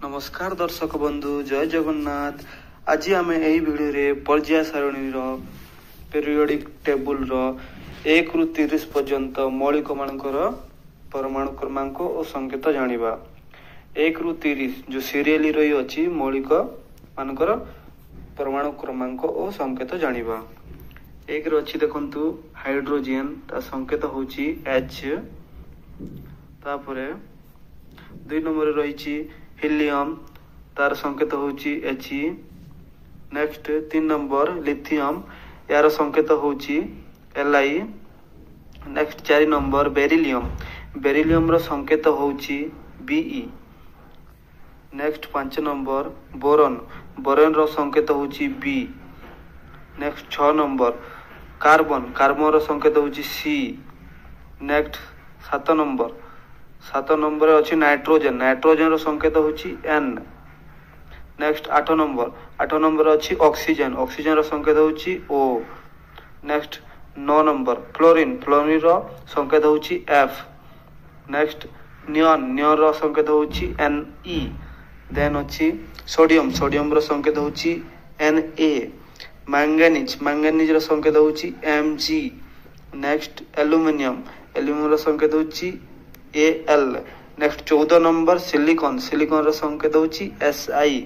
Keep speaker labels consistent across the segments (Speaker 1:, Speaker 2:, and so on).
Speaker 1: नमस्कार दर्शक बंधु जय जगन्नाथ। आज आम यही भिडियो रे पर्याय सारणी पीरियोडिक टेबुल 1 ରୁ 30 पर्यंत मौलिक मानकर परमाणु क्रमांक और संकेत जानिबा। 1 ରୁ 30 जो सीरियली रही अछि मौलिक मानकर परमाणु क्रमांक और संकेत जानिबा। 1 रे अछि देखंतु हाइड्रोजन ता संकेत होछि H। तापरे 2 नंबर रही हिलियम तार संकेत होछि He। नेक्स्ट 3 नंबर लिथियम यार संकेत होछि Li। Next 4 number beryllium beryllium रो संकेत होछि Be। Next 5 number boron boron रो संकेत होछि B। Next 6 number carbon carbon रो संकेत होछि C। नेक्स्ट 7 नंबर अछि नाइट्रोजन नाइट्रोजन रो संकेत होछि N। नेक्स्ट 8 नंबर अछि ऑक्सीजन ऑक्सीजन रो संकेत होछि O। Next 9 number fluorine fluorine रो संकेत होछि F। नेक्स्ट नियॉन नियॉन रो संकेत होछि Ne। देन अछि सोडियम सोडियम रो संकेत होछि Na। मैंगनीज मैंगनीज रो संकेत होछि Mg। नेक्स्ट एल्युमिनियम एल्युमिनियम रो संकेत होछि Al। Next 14 number silicon silicon रो संकेत होछि Si।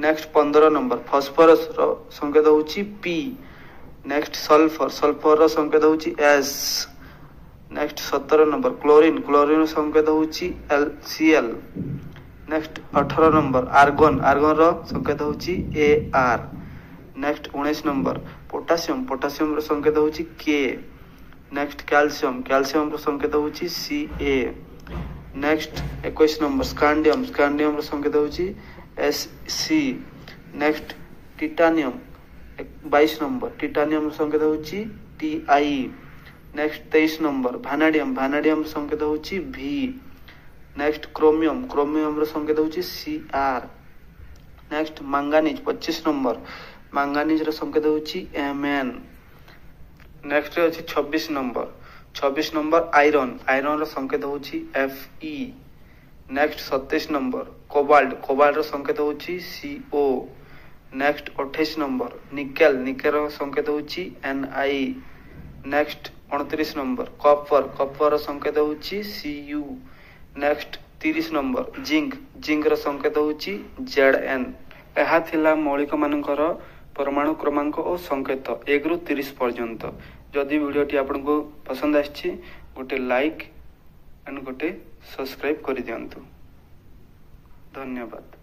Speaker 1: नेक्स्ट 15 नंबर फास्फोरस रो संकेत होछि P। नेक्स्ट सल्फर सल्फर रो संकेत होछि S। Next 17 number chlorine chlorine रो संकेत होछि Cl। Next 18 number argon argon रो संकेत होछि Ar। Next 19 number potassium potassium रो संकेत होछि K। नेक्स्ट कैल्शियम कैल्शियम रो संकेत होछि Ca। Next 21 number scandium scandium रो संकेत होछि Sc। Next titanium 22 number titanium रो संकेत होछि Ti। Next 23 number vanadium vanadium रो संकेत होछि V। नेक्स्ट क्रोमियम क्रोमियम रो संकेत होछि Cr। Next manganese 25 number manganese रो संकेत होछि Mn। नेक्स्ट अछि 26 नंबर आयरन आयरन रो संकेत होछि Fe। Next 27 number cobalt cobalt रो संकेत होछि Co। Next 28 number nickel nickel रो संकेत होछि Ni। Next 29 number copper copper रो संकेत होछि Cu। Next 30 number zinc zinc रो संकेत होछि Zn। एहा थिला मौलिक मानकर परमाणु क्रमांक और संकेत 1 ରୁ 30 पर्यंत। जदि वीडियोटी आपको पसंद आछि गोटे लाइक एंड गोटे सब्सक्राइब कर दियंतु। धन्यवाद।